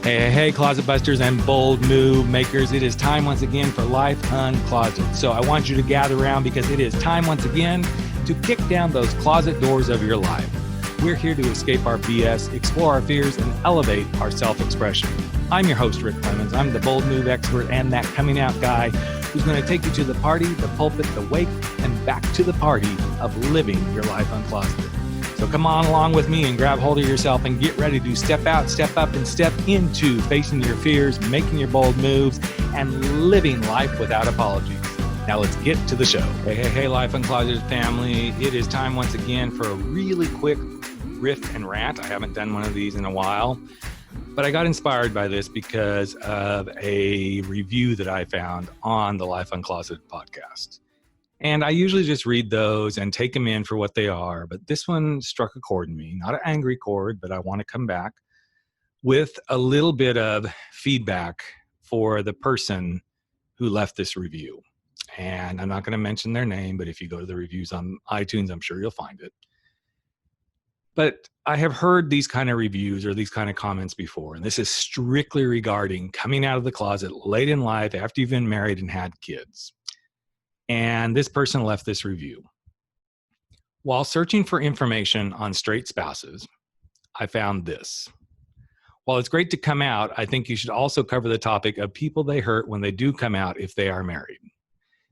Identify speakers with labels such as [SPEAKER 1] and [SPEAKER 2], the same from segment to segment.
[SPEAKER 1] Hey, closet busters and bold move makers. It is time once again for Life Uncloseted. So I want you to gather around because it is time once again to kick down those closet doors of your life. We're here to escape our BS, explore our fears, and elevate our self-expression. I'm your host, Rick Clemons. I'm the bold move expert and that coming out guy who's going to take you to the party, the pulpit, the wake, and back to the party of living your life uncloseted. So come on along with me and grab hold of yourself and get ready to step out, step up, and step into facing your fears, making your bold moves, and living life without apologies. Now let's get to the show. Hey, Life Uncloseted family. It is time once again for a really quick riff and rant. I haven't done one of these in a while, but I got inspired by this because of a review that I found on the Life Uncloseted podcast. And I usually just read those and take them in for what they are. But this one struck a chord in me, not an angry chord, but I want to come back with a little bit of feedback for the person who left this review. And I'm not going to mention their name, but if you go to the reviews on iTunes, I'm sure you'll find it. But I have heard these kind of reviews or these kind of comments before. And this is strictly regarding coming out of the closet late in life after you've been married and had kids. And this person left this review. While searching for information on straight spouses, I found this. While it's great to come out, I think you should also cover the topic of people they hurt when they do come out if they are married.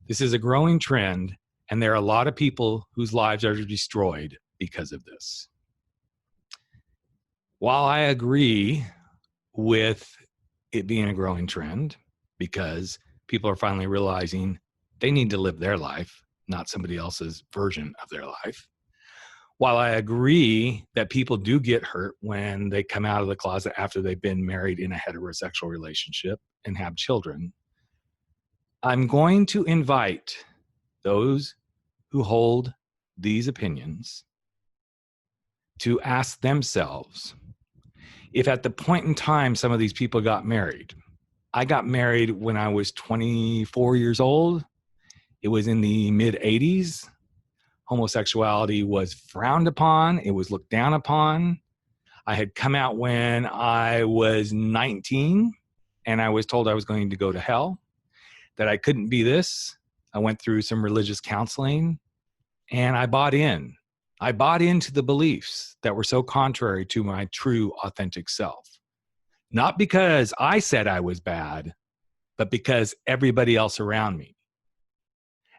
[SPEAKER 1] This is a growing trend, and there are a lot of people whose lives are destroyed because of this. While I agree with it being a growing trend, because people are finally realizing they need to live their life, not somebody else's version of their life. While I agree that people do get hurt when they come out of the closet after they've been married in a heterosexual relationship and have children, I'm going to invite those who hold these opinions to ask themselves if at the point in time some of these people got married. I got married when I was 24 years old. It was in the mid-'80s. Homosexuality was frowned upon. It was looked down upon. I had come out when I was 19, and I was told I was going to go to hell, that I couldn't be this. I went through some religious counseling, and I bought in. I bought into the beliefs that were so contrary to my true, authentic self. Not because I said I was bad, but because everybody else around me.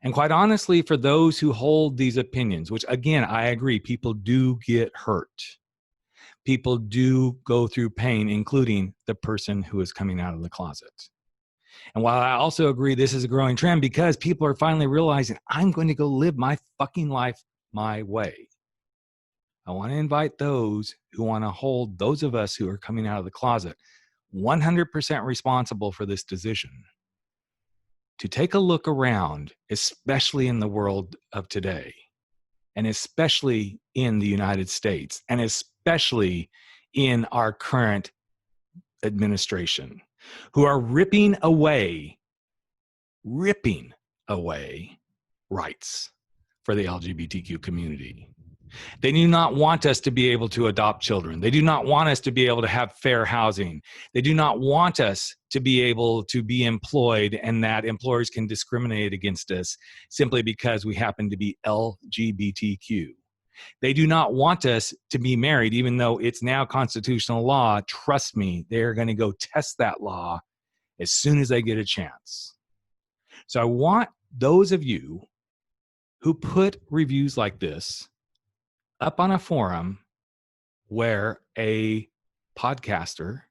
[SPEAKER 1] And quite honestly, for those who hold these opinions, which again, I agree, people do get hurt. People do go through pain, including the person who is coming out of the closet. And while I also agree this is a growing trend because people are finally realizing I'm going to go live my fucking life my way. I want to invite those who want to hold those of us who are coming out of the closet 100% responsible for this decision to take a look around, especially in the world of today, and especially in the United States, and especially in our current administration, who are ripping away rights for the LGBTQ community. They do not want us to be able to adopt children. They do not want us to be able to have fair housing. They do not want us to be able to be employed and that employers can discriminate against us simply because we happen to be LGBTQ. They do not want us to be married, even though it's now constitutional law. Trust me, they're going to go test that law as soon as they get a chance. So I want those of you who put reviews like this up on a forum where a podcaster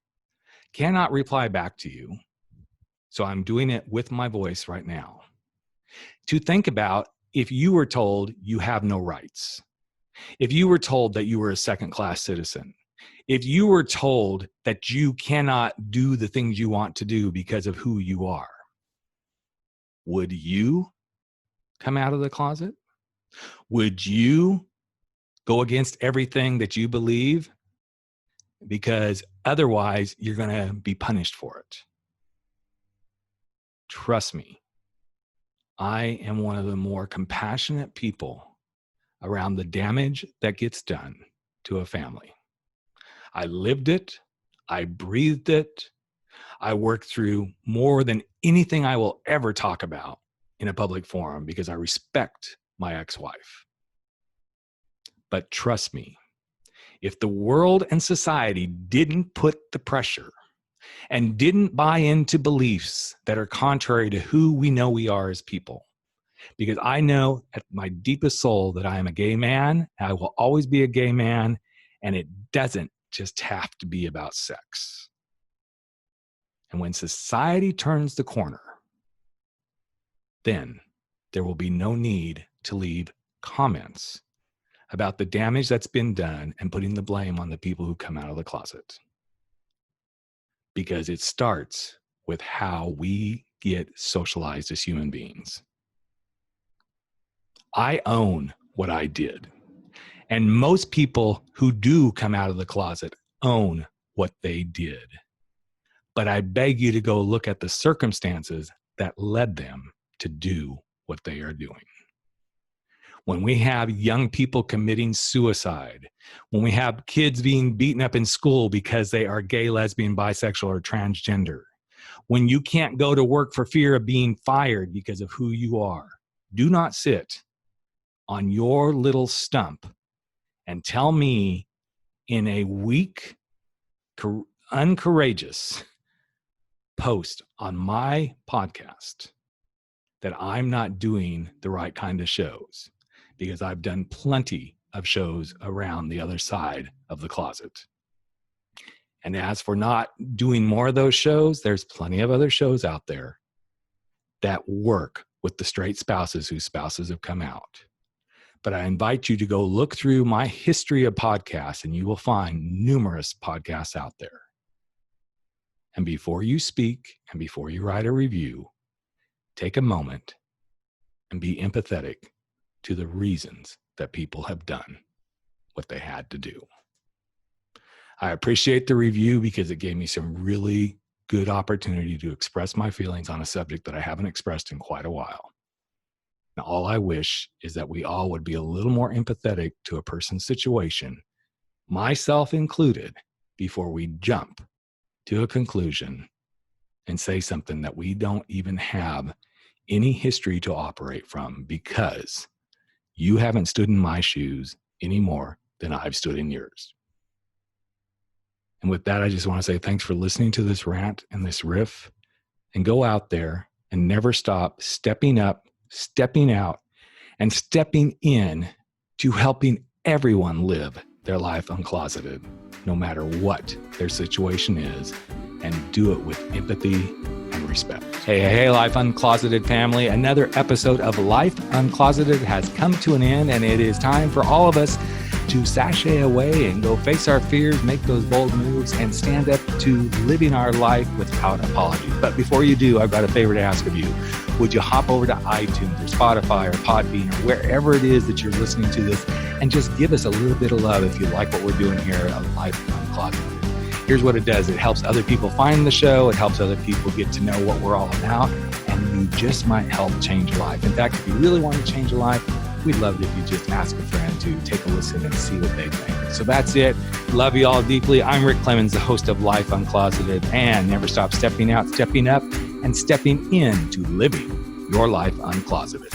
[SPEAKER 1] cannot reply back to you, so I'm doing it with my voice right now, to think about if you were told you have no rights, if you were told that you were a second-class citizen, if you were told that you cannot do the things you want to do because of who you are, would you come out of the closet? Would you go against everything that you believe? Because otherwise, you're going to be punished for it. Trust me, I am one of the more compassionate people around the damage that gets done to a family. I lived it. I breathed it. I worked through more than anything I will ever talk about in a public forum because I respect my ex-wife. But trust me, if the world and society didn't put the pressure and didn't buy into beliefs that are contrary to who we know we are as people, because I know at my deepest soul that I am a gay man, I will always be a gay man, and it doesn't just have to be about sex. And when society turns the corner, then there will be no need to leave comments about the damage that's been done and putting the blame on the people who come out of the closet. Because it starts with how we get socialized as human beings. I own what I did. And most people who do come out of the closet own what they did. But I beg you to go look at the circumstances that led them to do what they are doing. When we have young people committing suicide, when we have kids being beaten up in school because they are gay, lesbian, bisexual, or transgender, when you can't go to work for fear of being fired because of who you are, do not sit on your little stump and tell me in a weak, uncourageous post on my podcast that I'm not doing the right kind of shows, because I've done plenty of shows around the other side of the closet. And as for not doing more of those shows, there's plenty of other shows out there that work with the straight spouses whose spouses have come out. But I invite you to go look through my history of podcasts, and you will find numerous podcasts out there. And before you speak and before you write a review, take a moment and be empathetic to the reasons that people have done what they had to do. I appreciate the review because it gave me some really good opportunity to express my feelings on a subject that I haven't expressed in quite a while. Now, all I wish is that we all would be a little more empathetic to a person's situation, myself included, before we jump to a conclusion and say something that we don't even have any history to operate from, because you haven't stood in my shoes any more than I've stood in yours. And with that, I just want to say thanks for listening to this rant and this riff, and go out there and never stop stepping up, stepping out, and stepping in to helping everyone live their life uncloseted, no matter what their situation is, and do it with empathy and respect. Hey, Life Uncloseted family. Another episode of Life Uncloseted has come to an end, and it is time for all of us to sashay away and go face our fears, make those bold moves, and stand up to living our life without apology. But before you do, I've got a favor to ask of you. Would you hop over to iTunes or Spotify or Podbean or wherever it is that you're listening to this, and just give us a little bit of love if you like what we're doing here at Life Uncloseted. Here's what it does. It helps other people find the show. It helps other people get to know what we're all about. And you just might help change a life. In fact, if you really want to change a life, we'd love it if you just ask a friend to take a listen and see what they think. So that's it. Love you all deeply. I'm Rick Clemons, the host of Life Uncloseted, and never stop stepping out, stepping up, and stepping into living your life uncloseted.